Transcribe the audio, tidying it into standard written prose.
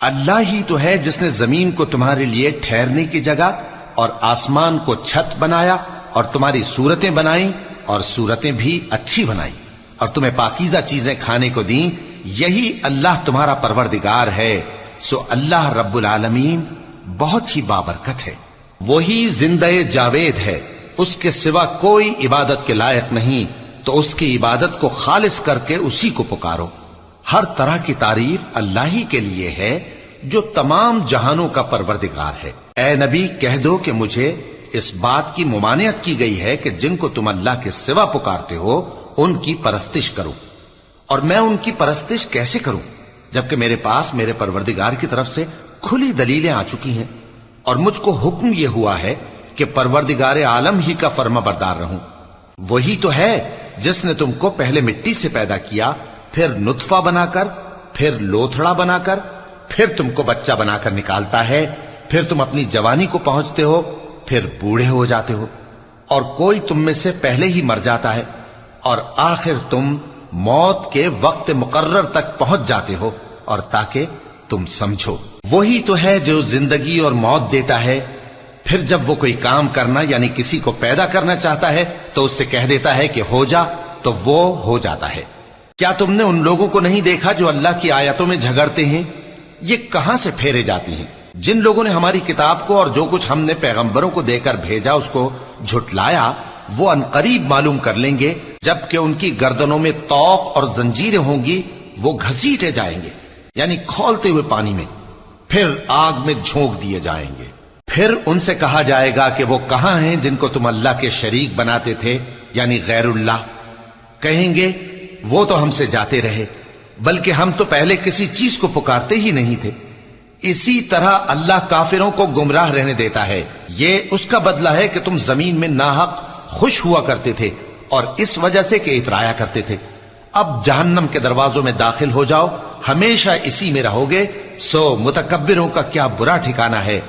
اللہ ہی تو ہے جس نے زمین کو تمہارے لیے ٹھہرنے کی جگہ اور آسمان کو چھت بنایا اور تمہاری صورتیں بنائیں اور صورتیں بھی اچھی بنائیں اور تمہیں پاکیزہ چیزیں کھانے کو دیں. یہی اللہ تمہارا پروردگار ہے. سو اللہ رب العالمین بہت ہی بابرکت ہے. وہی زندہ جاوید ہے، اس کے سوا کوئی عبادت کے لائق نہیں، تو اس کی عبادت کو خالص کر کے اسی کو پکارو. ہر طرح کی تعریف اللہ ہی کے لیے ہے جو تمام جہانوں کا پروردگار ہے. اے نبی کہہ دو کہ مجھے اس بات کی ممانعت کی گئی ہے کہ جن کو تم اللہ کے سوا پکارتے ہو ان کی پرستش کرو، اور میں ان کی پرستش کیسے کروں جبکہ میرے پاس میرے پروردگار کی طرف سے کھلی دلیلیں آ چکی ہیں، اور مجھ کو حکم یہ ہوا ہے کہ پروردگار عالم ہی کا فرما بردار رہوں. وہی تو ہے جس نے تم کو پہلے مٹی سے پیدا کیا، پھر نطفہ بنا کر، پھر لوتھڑا بنا کر، پھر تم کو بچہ بنا کر نکالتا ہے، پھر تم اپنی جوانی کو پہنچتے ہو، پھر بوڑھے ہو جاتے ہو، اور کوئی تم میں سے پہلے ہی مر جاتا ہے، اور آخر تم موت کے وقت مقرر تک پہنچ جاتے ہو. اور تاکہ تم سمجھو وہی تو ہے جو زندگی اور موت دیتا ہے، پھر جب وہ کوئی کام کرنا یعنی کسی کو پیدا کرنا چاہتا ہے تو اس سے کہہ دیتا ہے کہ ہو جا، تو وہ ہو جاتا ہے. کیا تم نے ان لوگوں کو نہیں دیکھا جو اللہ کی آیتوں میں جھگڑتے ہیں؟ یہ کہاں سے پھیرے جاتی ہیں؟ جن لوگوں نے ہماری کتاب کو اور جو کچھ ہم نے پیغمبروں کو دے کر بھیجا اس کو جھٹلایا، وہ انقریب معلوم کر لیں گے جبکہ ان کی گردنوں میں طوق اور زنجیریں ہوں گی، وہ گھسیٹے جائیں گے یعنی کھولتے ہوئے پانی میں، پھر آگ میں جھونک دیے جائیں گے. پھر ان سے کہا جائے گا کہ وہ کہاں ہیں جن کو تم اللہ کے شریک بناتے تھے یعنی غیر اللہ؟ کہیں گے وہ تو ہم سے جاتے رہے، بلکہ ہم تو پہلے کسی چیز کو پکارتے ہی نہیں تھے. اسی طرح اللہ کافروں کو گمراہ رہنے دیتا ہے. یہ اس کا بدلہ ہے کہ تم زمین میں ناحق خوش ہوا کرتے تھے اور اس وجہ سے کہ اترایا کرتے تھے. اب جہنم کے دروازوں میں داخل ہو جاؤ، ہمیشہ اسی میں رہو گے. سو متکبروں کا کیا برا ٹھکانہ ہے.